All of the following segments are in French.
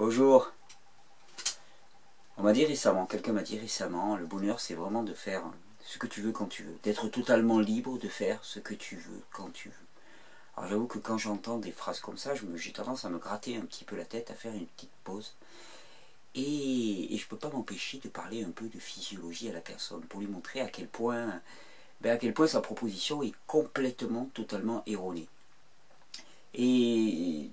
Bonjour. On m'a dit récemment, quelqu'un m'a dit récemment, le bonheur c'est vraiment de faire ce que tu veux quand tu veux, d'être totalement libre de faire ce que tu veux quand tu veux. Alors j'avoue que quand j'entends des phrases comme ça, j'ai tendance à me gratter un petit peu la tête, à faire une petite pause. Et je ne peux pas m'empêcher de parler un peu de physiologie à la personne, pour lui montrer à quel point sa proposition est complètement, totalement erronée. Et il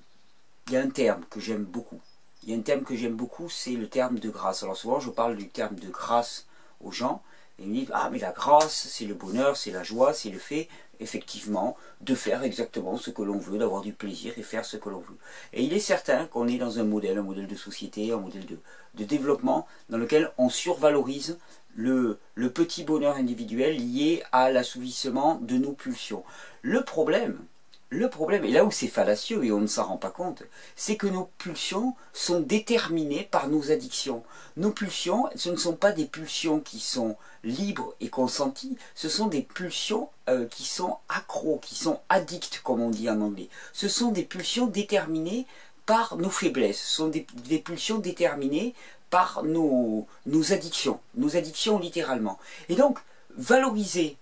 y a un terme que j'aime beaucoup. Il y a un terme que j'aime beaucoup, c'est le terme de grâce. Alors souvent je parle du terme de grâce aux gens, et ils me disent « Ah mais la grâce, c'est le bonheur, c'est la joie, c'est le fait, effectivement, de faire exactement ce que l'on veut, d'avoir du plaisir et faire ce que l'on veut. » Et il est certain qu'on est dans un modèle de société, un modèle de développement, dans lequel on survalorise le petit bonheur individuel lié à l'assouvissement de nos pulsions. Le problème, et là où c'est fallacieux et on ne s'en rend pas compte, c'est que nos pulsions sont déterminées par nos addictions. Nos pulsions, ce ne sont pas des pulsions qui sont libres et consenties, ce sont des pulsions qui sont accros, qui sont addictes comme on dit en anglais. Ce sont des pulsions déterminées par nos faiblesses, ce sont des pulsions déterminées par nos addictions littéralement. Et donc, valoriser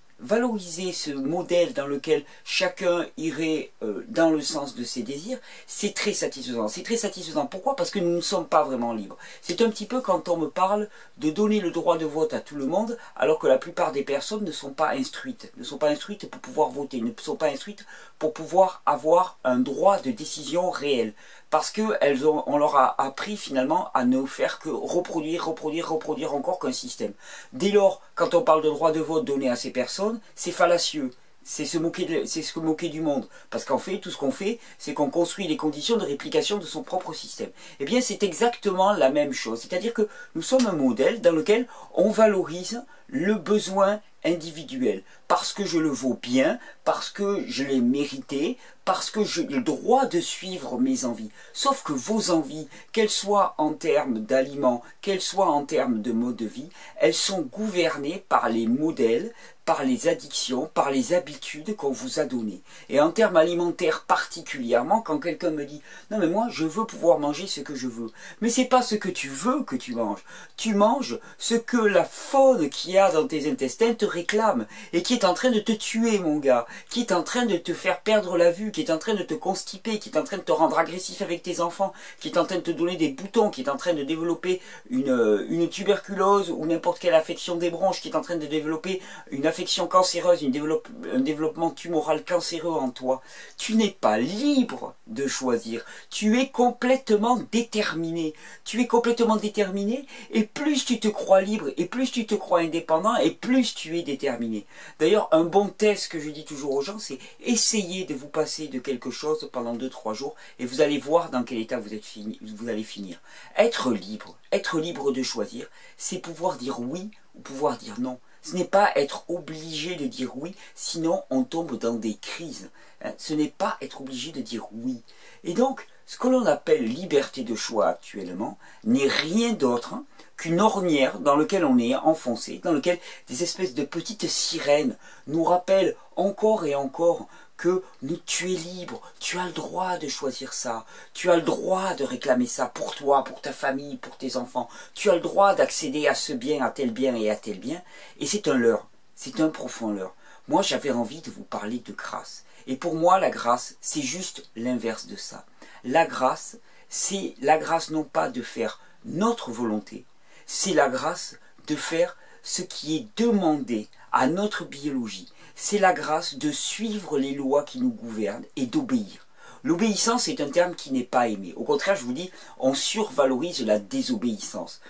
ce modèle dans lequel chacun irait dans le sens de ses désirs, c'est très satisfaisant. C'est très satisfaisant. Pourquoi? Parce que nous ne sommes pas vraiment libres. C'est un petit peu quand on me parle de donner le droit de vote à tout le monde, alors que la plupart des personnes ne sont pas instruites. Ne sont pas instruites pour pouvoir voter, ne sont pas instruites pour pouvoir avoir un droit de décision réel. Parce qu'on leur a appris finalement à ne faire que reproduire encore qu'un système. Dès lors, quand on parle de droit de vote donné à ces personnes, c'est fallacieux. C'est se moquer du monde. Parce qu'en fait, tout ce qu'on fait, c'est qu'on construit les conditions de réplication de son propre système. Eh bien, c'est exactement la même chose. C'est-à-dire que nous sommes un modèle dans lequel on valorise le besoin individuel. Parce que je le vaux bien, parce que je l'ai mérité, parce que j'ai le droit de suivre mes envies. Sauf que vos envies, qu'elles soient en termes d'aliments, qu'elles soient en termes de mode de vie, elles sont gouvernées par les modèles, par les addictions, par les habitudes qu'on vous a données. Et en termes alimentaires particulièrement, quand quelqu'un me dit « Non mais moi je veux pouvoir manger ce que je veux ». Mais c'est pas ce que tu veux que tu manges. Tu manges ce que la faune qu'il y a dans tes intestins te réclame. Et qui est en train de te tuer mon gars. Qui est en train de te faire perdre la vue. Qui est en train de te constiper. Qui est en train de te rendre agressif avec tes enfants. Qui est en train de te donner des boutons. Qui est en train de développer une tuberculose ou n'importe quelle affection des bronches. Qui est en train de développer une affection cancéreuse, un développement tumoral cancéreux en toi. Tu n'es pas libre de choisir. Tu es complètement déterminé. Tu es complètement déterminé et plus tu te crois libre et plus tu te crois indépendant et plus tu es déterminé. D'ailleurs, un bon test que je dis toujours aux gens, c'est essayez de vous passer de quelque chose pendant 2-3 jours et vous allez voir dans quel état vous allez finir. Être libre de choisir, c'est pouvoir dire oui ou pouvoir dire non. Ce n'est pas être obligé de dire oui, sinon on tombe dans des crises. Ce n'est pas être obligé de dire oui. Et donc, ce que l'on appelle liberté de choix actuellement n'est rien d'autre qu'une ornière dans laquelle on est enfoncé, dans laquelle des espèces de petites sirènes nous rappellent encore et encore que tu es libre, tu as le droit de choisir ça, tu as le droit de réclamer ça pour toi, pour ta famille, pour tes enfants, tu as le droit d'accéder à ce bien, à tel bien et à tel bien, et c'est un leurre, c'est un profond leurre. Moi j'avais envie de vous parler de grâce, et pour moi la grâce c'est juste l'inverse de ça. La grâce, c'est la grâce non pas de faire notre volonté, c'est la grâce de faire ce qui est demandé à notre biologie. C'est la grâce de suivre les lois qui nous gouvernent et d'obéir. L'obéissance est un terme qui n'est pas aimé. Au contraire, je vous dis, on survalorise la désobéissance.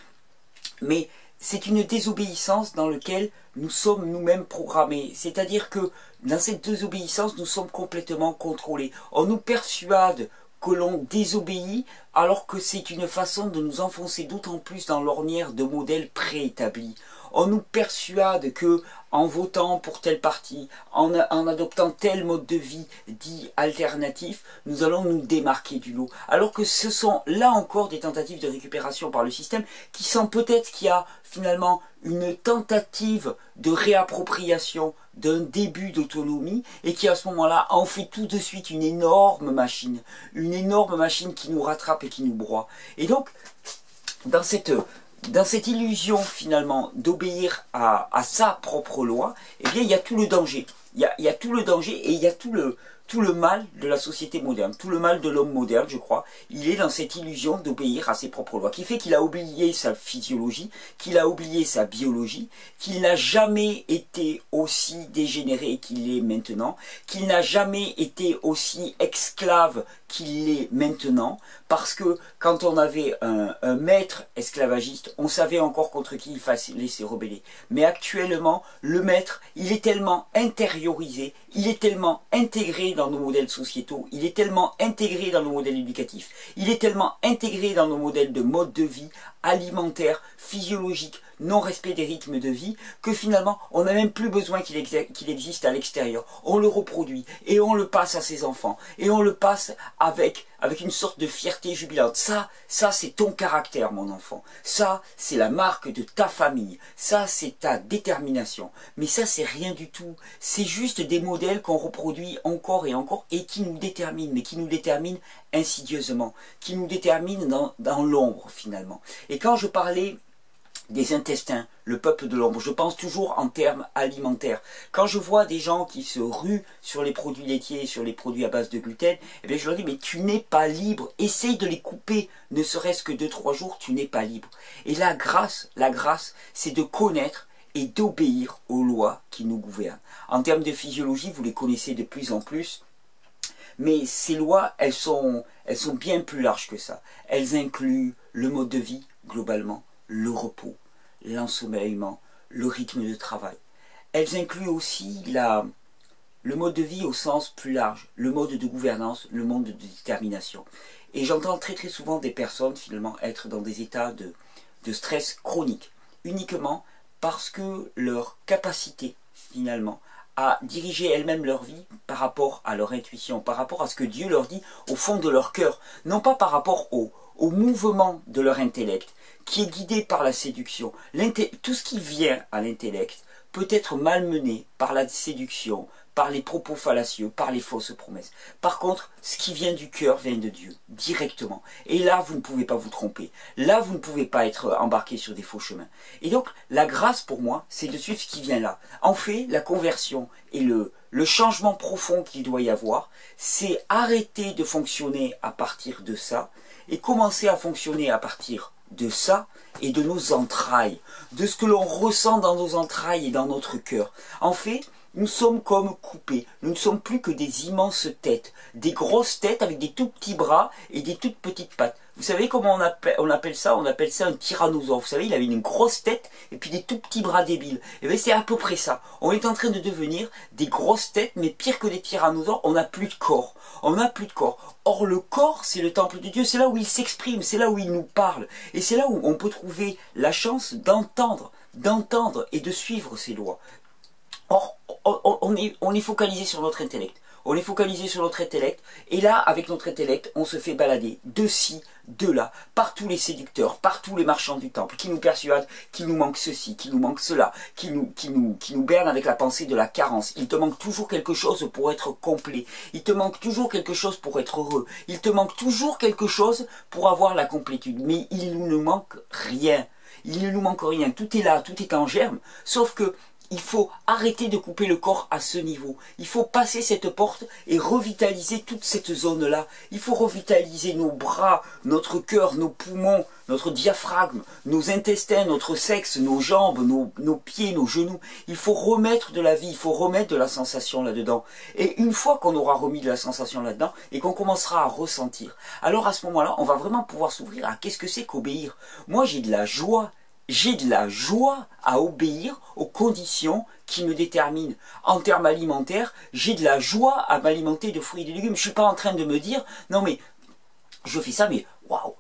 Mais c'est une désobéissance dans laquelle nous sommes nous-mêmes programmés. C'est-à-dire que dans cette désobéissance, nous sommes complètement contrôlés. On nous persuade que l'on désobéit alors que c'est une façon de nous enfoncer d'autant plus dans l'ornière de modèles préétablis. On nous persuade que en votant pour tel parti, en adoptant tel mode de vie dit alternatif, nous allons nous démarquer du lot. Alors que ce sont là encore des tentatives de récupération par le système qui sont peut-être qu'il y a finalement une tentative de réappropriation d'un début d'autonomie et qui à ce moment-là en fait tout de suite une énorme machine qui nous rattrape et qui nous broie. Et donc, dans cette illusion finalement d'obéir à sa propre loi, eh bien il y a tout le danger. Il y a tout le danger et il y a tout le mal de la société moderne, tout le mal de l'homme moderne, je crois. Il est dans cette illusion d'obéir à ses propres lois, qui fait qu'il a oublié sa physiologie, qu'il a oublié sa biologie, qu'il n'a jamais été aussi dégénéré qu'il est maintenant, qu'il n'a jamais été aussi esclave qu'il l'est maintenant, parce que quand on avait un maître esclavagiste, on savait encore contre qui il fallait se rebeller. Mais actuellement, le maître, il est tellement intériorisé, il est tellement intégré dans nos modèles sociétaux, il est tellement intégré dans nos modèles éducatifs, il est tellement intégré dans nos modèles de mode de vie, alimentaire, physiologique, non-respect des rythmes de vie, que finalement, on n'a même plus besoin qu'il existe à l'extérieur. On le reproduit, et on le passe à ses enfants, et on le passe avec une sorte de fierté jubilante. Ça c'est ton caractère, mon enfant. Ça, c'est la marque de ta famille. Ça, c'est ta détermination. Mais ça, c'est rien du tout. C'est juste des modèles qu'on reproduit encore et qui nous déterminent, mais qui nous déterminent insidieusement, qui nous déterminent dans l'ombre, finalement. Et quand je parlais des intestins, le peuple de l'ombre, je pense toujours en termes alimentaires. Quand je vois des gens qui se ruent sur les produits laitiers, sur les produits à base de gluten, eh bien je leur dis, mais tu n'es pas libre, essaye de les couper, ne serait-ce que 2-3 jours, tu n'es pas libre. Et la grâce, c'est de connaître et d'obéir aux lois qui nous gouvernent. En termes de physiologie, vous les connaissez de plus en plus, mais ces lois, elles sont bien plus larges que ça. Elles incluent le mode de vie, globalement, le repos, l'ensommeillement, le rythme de travail. Elles incluent aussi le mode de vie au sens plus large, le mode de gouvernance, le mode de détermination. Et j'entends très souvent des personnes finalement être dans des états de stress chronique, uniquement parce que leur capacité finalement à diriger elles-mêmes leur vie par rapport à leur intuition, par rapport à ce que Dieu leur dit au fond de leur cœur, non pas par rapport au mouvement de leur intellect, qui est guidé par la séduction. Tout ce qui vient à l'intellect peut être malmené par la séduction, par les propos fallacieux, par les fausses promesses. Par contre, ce qui vient du cœur vient de Dieu, directement. Et là, vous ne pouvez pas vous tromper. Là, vous ne pouvez pas être embarqué sur des faux chemins. Et donc, la grâce pour moi, c'est de suivre ce qui vient là. En fait, la conversion et le changement profond qu'il doit y avoir, c'est arrêter de fonctionner à partir de ça et commencer à fonctionner à partir de ça et de nos entrailles, de ce que l'on ressent dans nos entrailles et dans notre cœur. En fait, nous sommes comme coupés, nous ne sommes plus que des immenses têtes, des grosses têtes avec des tout petits bras et des toutes petites pattes. Vous savez comment on appelle ça? On appelle ça un tyrannosaure. Vous savez, il avait une grosse tête et puis des tout petits bras débiles. Et bien c'est à peu près ça. On est en train de devenir des grosses têtes, mais pire que des tyrannosaures, on n'a plus de corps. On n'a plus de corps. Or le corps, c'est le temple de Dieu, c'est là où il s'exprime, c'est là où il nous parle. Et c'est là où on peut trouver la chance d'entendre et de suivre ses lois. Or, on est focalisé sur notre intellect. On est focalisé sur notre intellect, et là, avec notre intellect, on se fait balader de ci, de là, par tous les séducteurs, par tous les marchands du temple, qui nous persuadent qu'il nous manque ceci, qu'il nous manque cela, qui nous bernent avec la pensée de la carence. Il te manque toujours quelque chose pour être complet. Il te manque toujours quelque chose pour être heureux. Il te manque toujours quelque chose pour avoir la complétude. Mais il ne nous manque rien. Il ne nous manque rien. Tout est là, tout est en germe, sauf que il faut arrêter de couper le corps à ce niveau. Il faut passer cette porte et revitaliser toute cette zone-là. Il faut revitaliser nos bras, notre cœur, nos poumons, notre diaphragme, nos intestins, notre sexe, nos jambes, nos pieds, nos genoux. Il faut remettre de la vie, il faut remettre de la sensation là-dedans. Et une fois qu'on aura remis de la sensation là-dedans et qu'on commencera à ressentir, alors à ce moment-là, on va vraiment pouvoir s'ouvrir à qu'est-ce que c'est qu'obéir. Moi, j'ai de la joie. J'ai de la joie à obéir aux conditions qui me déterminent. En termes alimentaires, j'ai de la joie à m'alimenter de fruits et de légumes. Je ne suis pas en train de me dire, non mais, je fais ça, mais waouh,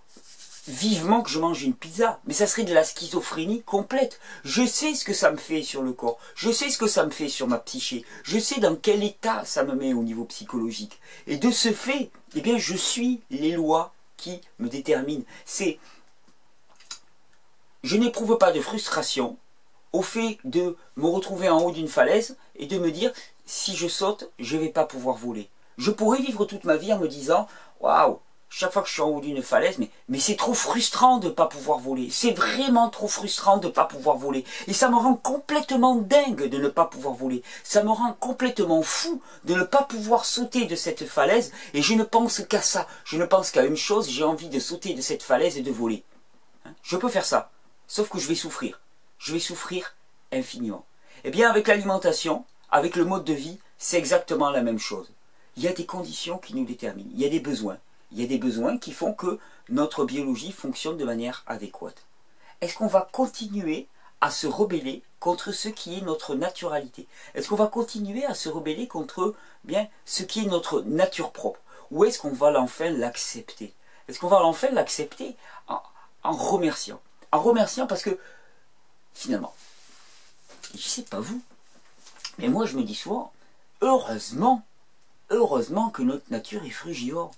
vivement que je mange une pizza, mais ça serait de la schizophrénie complète. Je sais ce que ça me fait sur le corps, je sais ce que ça me fait sur ma psyché, je sais dans quel état ça me met au niveau psychologique. Et de ce fait, eh bien, je suis les lois qui me déterminent. Je n'éprouve pas de frustration au fait de me retrouver en haut d'une falaise et de me dire, si je saute, je ne vais pas pouvoir voler. Je pourrais vivre toute ma vie en me disant, waouh, chaque fois que je suis en haut d'une falaise, mais c'est trop frustrant de ne pas pouvoir voler. C'est vraiment trop frustrant de ne pas pouvoir voler. Et ça me rend complètement dingue de ne pas pouvoir voler. Ça me rend complètement fou de ne pas pouvoir sauter de cette falaise. Et je ne pense qu'à ça. Je ne pense qu'à une chose, j'ai envie de sauter de cette falaise et de voler. Je peux faire ça. Sauf que je vais souffrir. Je vais souffrir infiniment. Eh bien, avec l'alimentation, avec le mode de vie, c'est exactement la même chose. Il y a des conditions qui nous déterminent. Il y a des besoins. Il y a des besoins qui font que notre biologie fonctionne de manière adéquate. Est-ce qu'on va continuer à se rebeller contre ce qui est notre naturalité? Est-ce qu'on va continuer à se rebeller contre bien ce qui est notre nature propre? Ou est-ce qu'on va enfin l'accepter? Est-ce qu'on va enfin l'accepter en remerciant? En remerciant parce que, finalement, je ne sais pas vous, mais moi je me dis souvent, heureusement que notre nature est frugivore.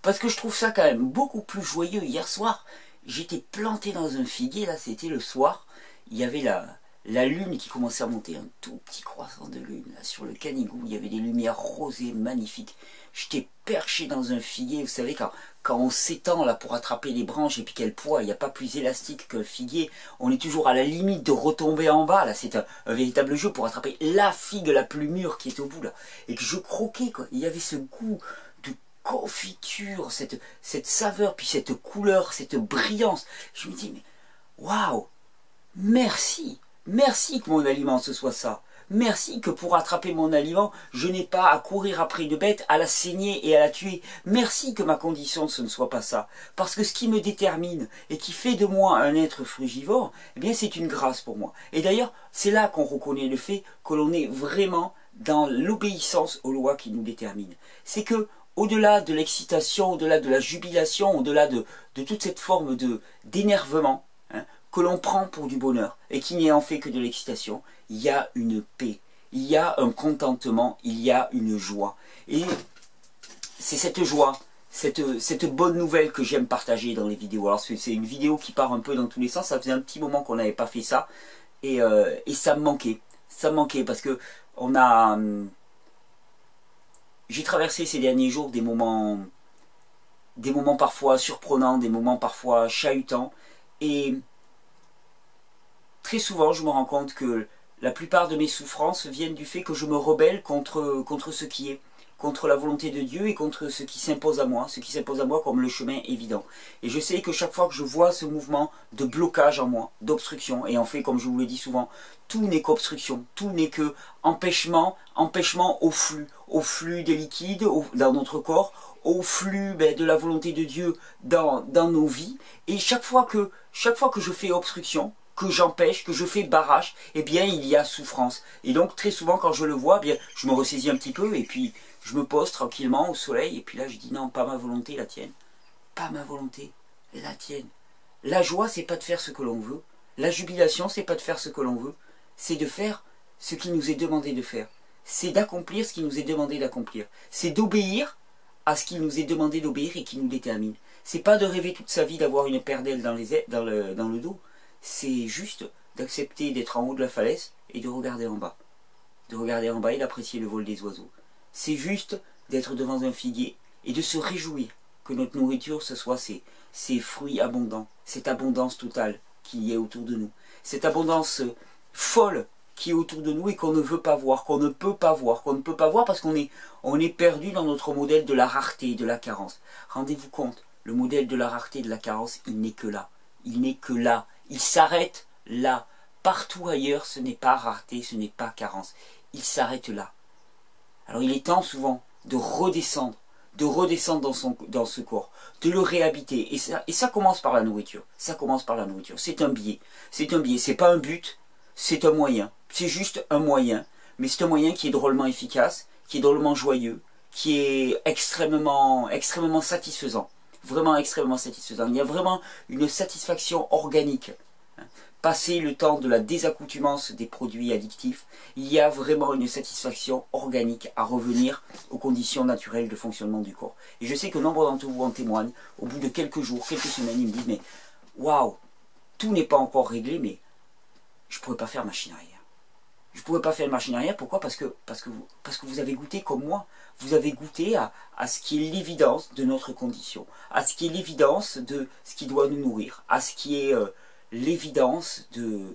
Parce que je trouve ça quand même beaucoup plus joyeux. Hier soir, j'étais planté dans un figuier, là c'était le soir, il y avait la lune qui commençait à monter, un tout petit croissant de lune, là, sur le Canigou, il y avait des lumières rosées magnifiques. J'étais perché dans un figuier, vous savez, quand on s'étend là pour attraper les branches et puis quel poids, il n'y a pas plus élastique qu'un figuier, on est toujours à la limite de retomber en bas, là c'est un véritable jeu pour attraper la figue la plus mûre qui est au bout là, et que je croquais quoi, il y avait ce goût de confiture, cette saveur, puis cette couleur, cette brillance, je me dis mais waouh, merci que mon aliment ce soit ça. Merci que pour attraper mon aliment, je n'ai pas à courir après une bête, à la saigner et à la tuer. Merci que ma condition ce ne soit pas ça. Parce que ce qui me détermine et qui fait de moi un être frugivore, eh bien c'est une grâce pour moi. Et d'ailleurs, c'est là qu'on reconnaît le fait que l'on est vraiment dans l'obéissance aux lois qui nous déterminent. C'est que, au-delà de l'excitation, au-delà de la jubilation, au-delà de toute cette forme d'énervement, que l'on prend pour du bonheur et qui n'est en fait que de l'excitation, il y a une paix, il y a un contentement, il y a une joie. Et c'est cette joie, cette bonne nouvelle que j'aime partager dans les vidéos. Alors c'est une vidéo qui part un peu dans tous les sens, ça faisait un petit moment qu'on n'avait pas fait ça, et ça me manquait. Ça me manquait parce que j'ai traversé ces derniers jours des moments parfois surprenants, des moments parfois chahutants, et très souvent, je me rends compte que la plupart de mes souffrances viennent du fait que je me rebelle contre ce qui est, contre la volonté de Dieu et contre ce qui s'impose à moi comme le chemin évident. Et je sais que chaque fois que je vois ce mouvement de blocage en moi, d'obstruction, et en fait, comme je vous le dis souvent, tout n'est qu'obstruction, tout n'est que empêchement au flux des liquides dans notre corps, au flux de la volonté de Dieu dans nos vies. Et chaque fois que je fais obstruction, que j'empêche, que je fais barrage, eh bien il y a souffrance. Et donc très souvent quand je le vois, eh bien je me ressaisis un petit peu et puis je me pose tranquillement au soleil et puis là je dis non, pas ma volonté, la tienne. Pas ma volonté, la tienne. La joie, c'est pas de faire ce que l'on veut. La jubilation, c'est pas de faire ce que l'on veut. C'est de faire ce qui nous est demandé de faire. C'est d'accomplir ce qui nous est demandé d'accomplir. C'est d'obéir à ce qui nous est demandé d'obéir et qui nous détermine. C'est pas de rêver toute sa vie d'avoir une paire d'ailes dans le dos. C'est juste d'accepter d'être en haut de la falaise et de regarder en bas. De regarder en bas et d'apprécier le vol des oiseaux. C'est juste d'être devant un figuier et de se réjouir que notre nourriture, ce soit ces fruits abondants, cette abondance totale qui est autour de nous. Cette abondance folle qui est autour de nous et qu'on ne veut pas voir, qu'on ne peut pas voir, parce qu'on est perdu dans notre modèle de la rareté et de la carence. Rendez-vous compte, le modèle de la rareté et de la carence, il n'est que là. Il n'est que là. Il s'arrête là. Partout ailleurs, ce n'est pas rareté, ce n'est pas carence. Il s'arrête là. Alors il est temps souvent de redescendre dans ce corps, de le réhabiter. Et ça commence par la nourriture. Ça commence par la nourriture. C'est un biais. C'est un biais. C'est pas un but, c'est un moyen. C'est juste un moyen. Mais c'est un moyen qui est drôlement efficace, qui est drôlement joyeux, qui est extrêmement satisfaisant. vraiment extrêmement satisfaisant. Il y a vraiment une satisfaction organique. Passer le temps de la désaccoutumance des produits addictifs, il y a vraiment une satisfaction organique à revenir aux conditions naturelles de fonctionnement du corps. Et je sais que nombre d'entre vous en témoignent. Au bout de quelques jours, quelques semaines, ils me disent, mais waouh, tout n'est pas encore réglé, mais je ne pourrais pas faire machine arrière. Je ne pourrais pas faire machine arrière, pourquoi? Parce que vous avez goûté comme moi. Vous avez goûté à ce qui est l'évidence de notre condition, à ce qui est l'évidence de ce qui doit nous nourrir, à ce qui est l'évidence de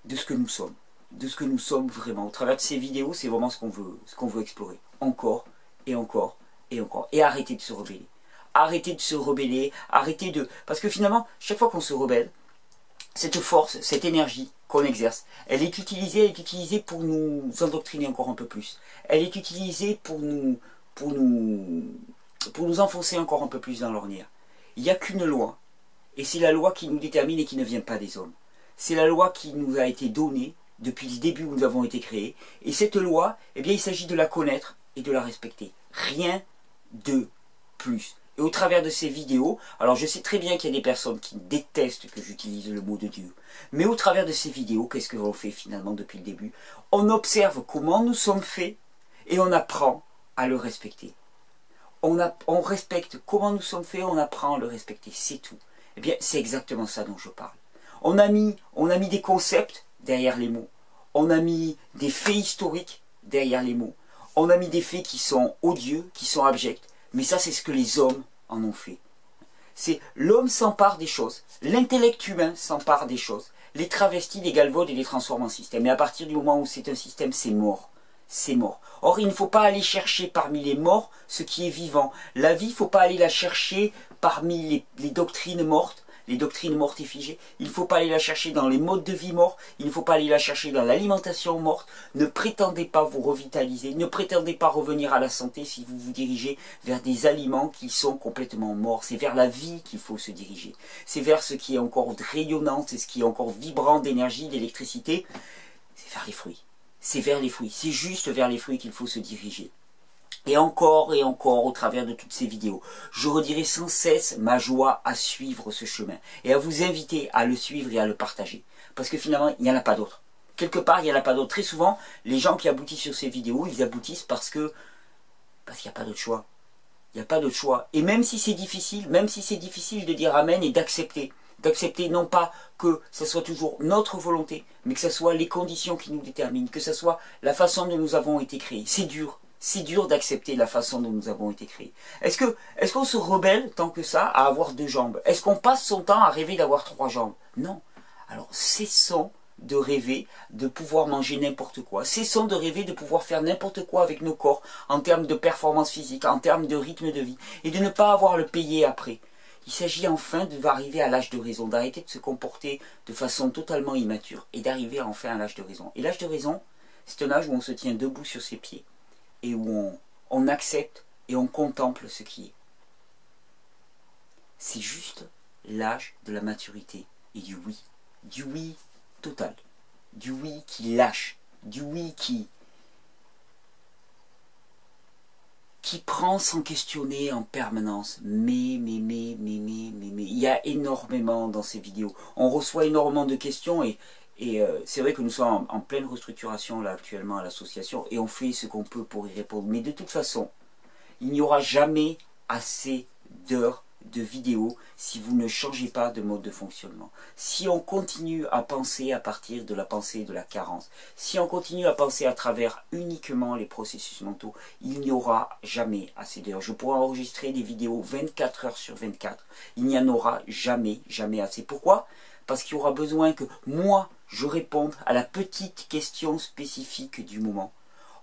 ce que nous sommes. De ce que nous sommes vraiment. Au travers de ces vidéos, c'est vraiment ce qu'on veut explorer. Encore, et encore, et encore. Et arrêter de se rebeller. Arrêtez de se rebeller, arrêtez de... Parce que finalement, chaque fois qu'on se rebelle, cette force, cette énergie qu'on exerce, elle est utilisée pour nous endoctriner encore un peu plus. Elle est utilisée pour nous enfoncer encore un peu plus dans l'ornière. Il n'y a qu'une loi, et c'est la loi qui nous détermine et qui ne vient pas des hommes. C'est la loi qui nous a été donnée depuis le début où nous avons été créés. Et cette loi, eh bien, il s'agit de la connaître et de la respecter. Rien de plus. Et au travers de ces vidéos, alors je sais très bien qu'il y a des personnes qui détestent que j'utilise le mot de Dieu, mais au travers de ces vidéos, qu'est-ce que l'on fait finalement depuis le début? On observe comment nous sommes faits et on apprend à le respecter. On respecte comment nous sommes faits, on apprend à le respecter, c'est tout. Eh bien, c'est exactement ça dont je parle. On a mis des concepts derrière les mots, on a mis des faits historiques derrière les mots, on a mis des faits qui sont odieux, qui sont abjects. Mais ça, c'est ce que les hommes en ont fait. C'est l'homme s'empare des choses, l'intellect humain s'empare des choses, les travestit, les galvaude et les transforme en système. Et à partir du moment où c'est un système, c'est mort. C'est mort. Or, il ne faut pas aller chercher parmi les morts ce qui est vivant. La vie, il ne faut pas aller la chercher parmi les doctrines mortes, les doctrines mortes et figées. Il ne faut pas aller la chercher dans les modes de vie morts. Il ne faut pas aller la chercher dans l'alimentation morte. Ne prétendez pas vous revitaliser. Ne prétendez pas revenir à la santé si vous vous dirigez vers des aliments qui sont complètement morts. C'est vers la vie qu'il faut se diriger. C'est vers ce qui est encore rayonnant, c'est ce qui est encore vibrant d'énergie, d'électricité. C'est vers les fruits. C'est vers les fruits. C'est juste vers les fruits qu'il faut se diriger. Et encore, au travers de toutes ces vidéos, je redirai sans cesse ma joie à suivre ce chemin. Et à vous inviter à le suivre et à le partager. Parce que finalement, il n'y en a pas d'autre. Quelque part, il n'y en a pas d'autre. Très souvent, les gens qui aboutissent sur ces vidéos, ils aboutissent parce qu'il n'y a pas d'autre choix. Il n'y a pas d'autre choix. Et même si c'est difficile de dire amen et d'accepter. D'accepter non pas que ce soit toujours notre volonté, mais que ce soit les conditions qui nous déterminent, que ce soit la façon dont nous avons été créés. C'est dur. C'est dur d'accepter la façon dont nous avons été créés. Est-ce qu'on se rebelle tant que ça à avoir 2 jambes? Est-ce qu'on passe son temps à rêver d'avoir 3 jambes? Non. Alors cessons de rêver de pouvoir manger n'importe quoi. Cessons de rêver de pouvoir faire n'importe quoi avec nos corps en termes de performance physique, en termes de rythme de vie, et de ne pas avoir à le payer après. Il s'agit enfin d'arriver à l'âge de raison, d'arrêter de se comporter de façon totalement immature et d'arriver enfin à l'âge de raison. Et l'âge de raison, c'est un âge où on se tient debout sur ses pieds et où on accepte et on contemple ce qui est. C'est juste l'âge de la maturité et du oui total, du oui qui lâche, du oui qui prend sans questionner en permanence. Mais, il y a énormément dans ces vidéos. On reçoit énormément de questions et c'est vrai que nous sommes en pleine restructuration là actuellement à l'association et on fait ce qu'on peut pour y répondre. Mais de toute façon, il n'y aura jamais assez d'heures de vidéos si vous ne changez pas de mode de fonctionnement. Si on continue à penser à partir de la pensée de la carence, si on continue à penser à travers uniquement les processus mentaux, il n'y aura jamais assez d'heures. Je pourrais enregistrer des vidéos 24 heures sur 24. Il n'y en aura jamais assez. Pourquoi? Parce qu'il y aura besoin que moi, je réponde à la petite question spécifique du moment.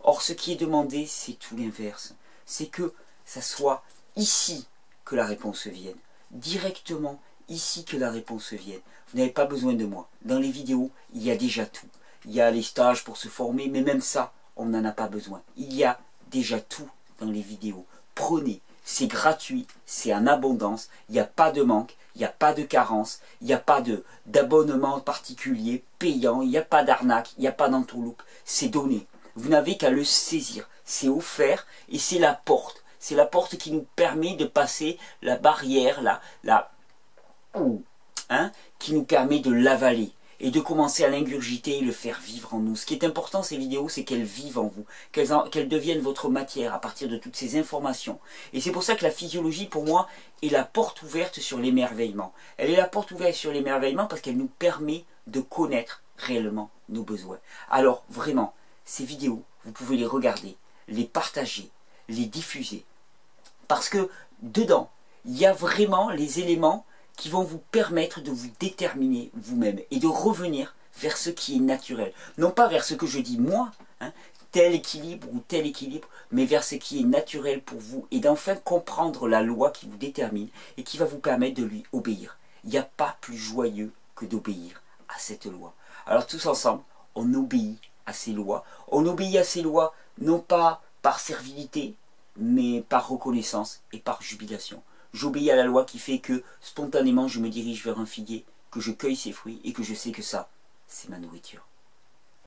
Or, ce qui est demandé, c'est tout l'inverse. C'est que ça soit ici que la réponse vienne. Directement ici que la réponse vienne. Vous n'avez pas besoin de moi. Dans les vidéos, il y a déjà tout. Il y a les stages pour se former, mais même ça, on n'en a pas besoin. Il y a déjà tout dans les vidéos. Prenez, c'est gratuit, c'est en abondance, il n'y a pas de manque, il n'y a pas de carence, il n'y a pas d'abonnement particulier, payant, il n'y a pas d'arnaque, il n'y a pas d'entourloupe. C'est donné. Vous n'avez qu'à le saisir. C'est offert et c'est la porte. C'est la porte qui nous permet de passer la barrière, qui nous permet de l'avaler et de commencer à l'ingurgiter et le faire vivre en nous. Ce qui est important, ces vidéos, c'est qu'elles vivent en vous, qu'elles deviennent votre matière à partir de toutes ces informations. Et c'est pour ça que la physiologie, pour moi, est la porte ouverte sur l'émerveillement. Elle est la porte ouverte sur l'émerveillement parce qu'elle nous permet de connaître réellement nos besoins. Alors, vraiment, ces vidéos, vous pouvez les regarder, les partager, les diffuser. Parce que dedans, il y a vraiment les éléments qui vont vous permettre de vous déterminer vous-même et de revenir vers ce qui est naturel. Non pas vers ce que je dis moi, tel équilibre ou tel équilibre, mais vers ce qui est naturel pour vous et d'enfin comprendre la loi qui vous détermine et qui va vous permettre de lui obéir. Il n'y a pas plus joyeux que d'obéir à cette loi. Alors tous ensemble, on obéit à ces lois. On obéit à ces lois non pas par servilité, mais par reconnaissance et par jubilation. J'obéis à la loi qui fait que spontanément je me dirige vers un figuier, que je cueille ses fruits et que je sais que ça, c'est ma nourriture.